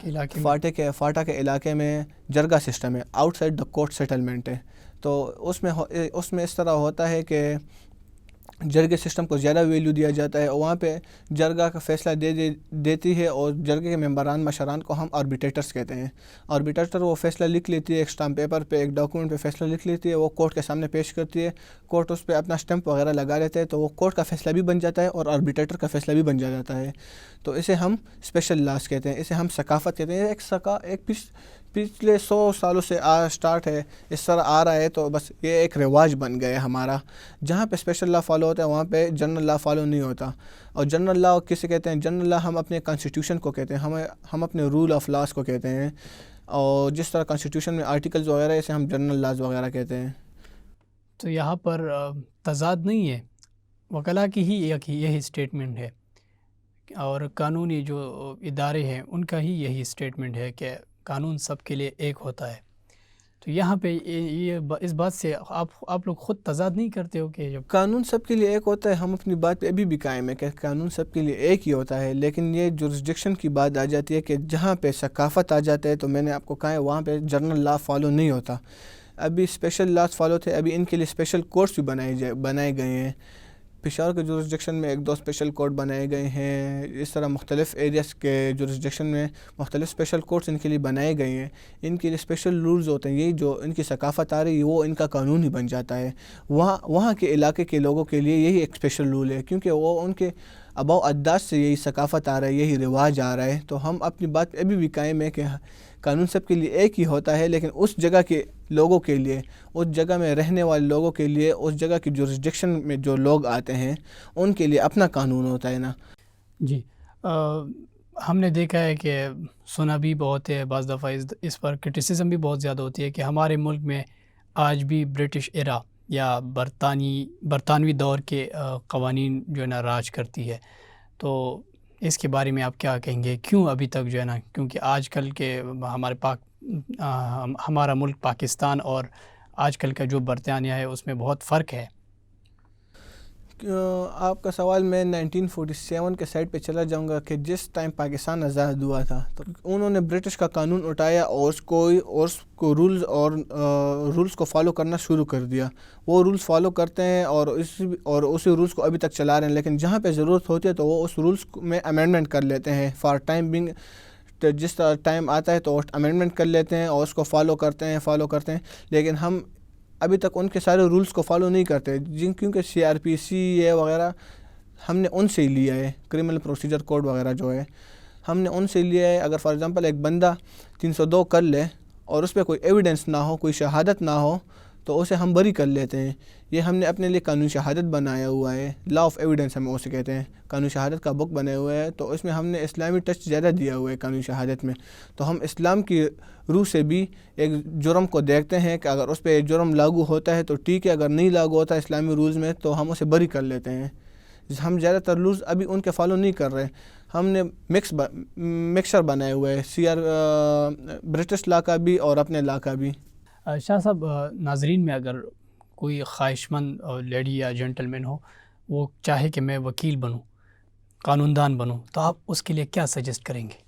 کے علاقے میں جرگا سسٹم ہے، out side the court settlement ہے. تو اس میں اس طرح ہوتا ہے کہ جرگے سسٹم کو زیادہ ویلیو دیا جاتا ہے، اور وہاں پہ جرگا کا فیصلہ دیتی ہے، اور جرگے کے ممبران مشران کو ہم آربیٹریٹرس کہتے ہیں. آربیٹریٹر وہ فیصلہ لکھ لیتی ہے، ایک اسٹامپ پیپر پہ، ایک ڈاکومنٹ پہ فیصلہ لکھ لیتی ہے، وہ کورٹ کے سامنے پیش کرتی ہے، کورٹ اس پہ اپنا اسٹمپ وغیرہ لگا لیتے ہیں، تو وہ کورٹ کا فیصلہ بھی بن جاتا ہے اور آربیٹریٹر کا فیصلہ بھی بن جاتا ہے. تو اسے ہم اسپیشل لاز کہتے ہیں، اسے ہم ثقافت کہتے ہیں. ایک پچھلے 100 سالوں سے سٹارٹ ہے، اس طرح آ رہا ہے، تو بس یہ ایک رواج بن گیا ہے ہمارا. جہاں پہ اسپیشل لا فالو ہوتا ہے وہاں پہ جنرل لا فالو نہیں ہوتا. اور جنرل لا کسے کہتے ہیں؟ جنرل لا ہم اپنے کانسٹیٹیوشن کو کہتے ہیں، ہم اپنے رول آف لاز کو کہتے ہیں. اور جس طرح کانسٹیٹیوشن میں آرٹیکلز وغیرہ اسے ہم جنرل لاز وغیرہ کہتے ہیں. تو یہاں پر تضاد نہیں ہے، وکلاء کی ہی یہی اسٹیٹمنٹ ہے اور قانونی جو ادارے ہیں ان کا ہی یہی اسٹیٹمنٹ ہے کہ قانون سب کے لیے ایک ہوتا ہے. تو یہاں پہ اس بات سے آپ لوگ خود تضاد نہیں کرتے ہو کہ جب قانون سب کے لیے ایک ہوتا ہے، ہم اپنی بات پہ ابھی بھی قائم ہے کہ قانون سب کے لیے ایک ہی ہوتا ہے، لیکن یہ جورسڈکشن کی بات آ جاتی ہے کہ جہاں پہ ثقافت آ جاتا ہے، تو میں نے آپ کو کہا ہے وہاں پہ جنرل لا فالو نہیں ہوتا. ابھی اسپیشل لاز فالو تھے، ابھی ان کے لیے اسپیشل کورٹس بھی بنائے گئے ہیں. پشاور کے جورسڈکشن میں 1-2 اسپیشل کورٹ بنائے گئے ہیں. اس طرح مختلف ایریاز کے جورسڈکشن میں مختلف اسپیشل کورٹس ان کے لیے بنائے گئے ہیں. ان کے لیے اسپیشل رولز ہوتے ہیں، یہی جو ان کی ثقافت آ رہی ہے وہ ان کا قانون ہی بن جاتا ہے. وہاں کے علاقے کے لوگوں کے لیے یہی ایک اسپیشل رول ہے، کیونکہ وہ ان کے آباء و اجداد سے یہی ثقافت آ رہا ہے، یہی رواج آ رہا ہے. تو ہم اپنی بات پہ ابھی بھی قائم ہے کہ قانون سب کے لیے ایک ہی ہوتا ہے، لیکن اس جگہ کے لوگوں کے لیے، اس جگہ میں رہنے والے لوگوں کے لیے، اس جگہ کی جورسڈکشن میں جو لوگ آتے ہیں ان کے لیے اپنا قانون ہوتا ہے نا. جی ہم نے دیکھا ہے کہ سنا بھی بہت ہے، بعض دفعہ اس پر کرٹیسزم بھی بہت زیادہ ہوتی ہے کہ ہمارے ملک میں آج بھی برٹش ایرا یا برطانوی دور کے قوانین جو ہے نا راج کرتی ہے. تو اس کے بارے میں آپ کیا کہیں گے؟ کیوں ابھی تک جو ہے نا، کیونکہ آج کل کے ہمارا ملک پاکستان اور آج کل کا جو برطانیہ ہے اس میں بہت فرق ہے. آپ کا سوال میں 1947 کے سائڈ پہ چلا جاؤں گا کہ جس ٹائم پاکستان آزاد ہوا تھا تو انہوں نے برٹش کا قانون اٹھایا اور اس کو رولز کو فالو کرنا شروع کر دیا. وہ رولز فالو کرتے ہیں اور اسی رولز کو ابھی تک چلا رہے ہیں، لیکن جہاں پہ ضرورت ہوتی ہے تو وہ اس رولز میں امینڈمنٹ کر لیتے ہیں. فار ٹائم بینگ جس طرح ٹائم آتا ہے تو امینڈمنٹ کر لیتے ہیں اور اس کو فالو کرتے ہیں. لیکن ہم ابھی تک ان کے سارے رولز کو فالو نہیں کرتے، کیونکہ CRPC یہ وغیرہ ہم نے ان سے ہی لیا ہے. کرمنل پروسیجر کوڈ وغیرہ جو ہے ہم نے ان سے لیا ہے. اگر فار ایگزامپل ایک بندہ 302 کر لے اور اس پہ کوئی ایویڈنس نہ ہو، کوئی شہادت نہ ہو، تو اسے ہم بری کر لیتے ہیں. یہ ہم نے اپنے لیے قانون شہادت بنایا ہوا ہے، لا آف ایویڈنس ہم اسے کہتے ہیں. قانون شہادت کا بک بنے ہوئے ہے، تو اس میں ہم نے اسلامی ٹچ زیادہ دیا ہوا ہے قانون شہادت میں. تو ہم اسلام کی روح سے بھی ایک جرم کو دیکھتے ہیں کہ اگر اس پہ جرم لاگو ہوتا ہے تو ٹھیک ہے، اگر نہیں لاگو ہوتا ہے اسلامی رولز میں تو ہم اسے بری کر لیتے ہیں. ہم زیادہ تر رولز ابھی ان کے فالو نہیں کر رہے. ہم نے مکسچر بنائے ہوئے ہے برٹش لا کا بھی اور اپنے لا کا بھی. شاہ صاحب، ناظرین میں اگر کوئی خواہش مند لیڈی یا جینٹل مین ہو، وہ چاہے کہ میں وکیل بنوں، قانون دان بنوں، تو آپ اس کے لیے کیا سجیسٹ کریں گے؟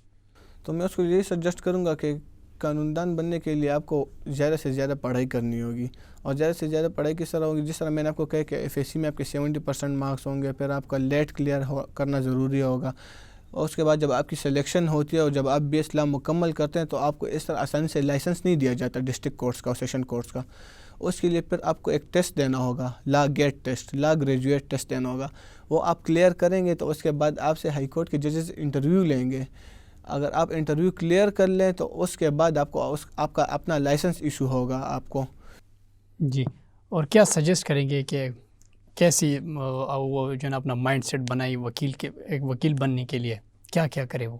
تو میں اس کو یہی سجیسٹ کروں گا کہ قانون دان بننے کے لیے آپ کو زیادہ سے زیادہ پڑھائی کرنی ہوگی. اور زیادہ سے زیادہ پڑھائی کس طرح ہوگی؟ جس طرح میں نے آپ کو کہا کہ FSC میں آپ کے 70% مارکس ہوں گے، پھر آپ کا لیٹ کلیئر کرنا ضروری ہوگا. اور اس کے بعد جب آپ کی سلیکشن ہوتی ہے اور جب آپ BS لا مکمل کرتے ہیں تو آپ کو اس طرح آسانی سے لائسنس نہیں دیا جاتا ڈسٹرکٹ کورٹس کا اور سیشن کورٹس کا. اس کے لیے پھر آپ کو ایک ٹیسٹ دینا ہوگا، لا گیٹ ٹیسٹ، لا گریجویٹ ٹیسٹ دینا ہوگا. وہ آپ کلیئر کریں گے تو اس کے بعد آپ سے ہائی کورٹ کے ججز انٹرویو لیں گے. اگر آپ انٹرویو کلیئر کر لیں تو اس کے بعد آپ کا اپنا لائسنس ایشو ہوگا آپ کو. جی، اور کیا سجیسٹ کریں گے کہ کیسی وہ جو ہے نا اپنا مائنڈ سیٹ بنائی ایک وکیل بننے کے لیے کیا کرے؟ وہ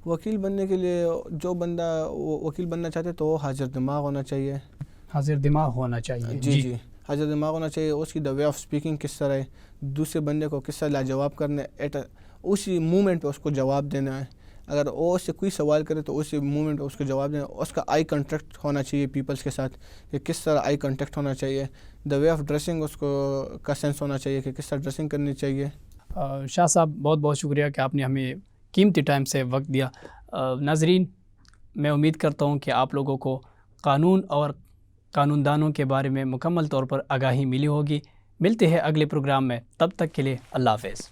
وکیل بننے کے لیے جو بندہ وکیل بننا چاہتے ہے تو وہ حاضر دماغ ہونا چاہیے. جی حاضر دماغ ہونا چاہیے. اس کی دا وے آف اسپیکنگ کس طرح ہے، دوسرے بندے کو کس طرح لاجواب کرنا ہے، اسی مومنٹ پہ اس کو جواب دینا ہے. اگر وہ اس سے کوئی سوال کرے تو اسی مومنٹ پہ اس کو جواب دینا. اس کا آئی کنٹیکٹ ہونا چاہیے پیپلز کے ساتھ، کہ کس طرح آئی کنٹیکٹ ہونا چاہیے. دا وے آف ڈریسنگ اس کو کا سینس ہونا چاہیے کہ کس طرح ڈریسنگ کرنی چاہیے. شاہ صاحب بہت بہت شکریہ کہ آپ نے ہمیں قیمتی ٹائم سے وقت دیا. ناظرین، میں امید کرتا ہوں کہ آپ لوگوں کو قانون اور قانون دانوں کے بارے میں مکمل طور پر آگاہی ملی ہوگی. ملتے ہیں اگلے پروگرام میں، تب تک کے لیے اللہ حافظ.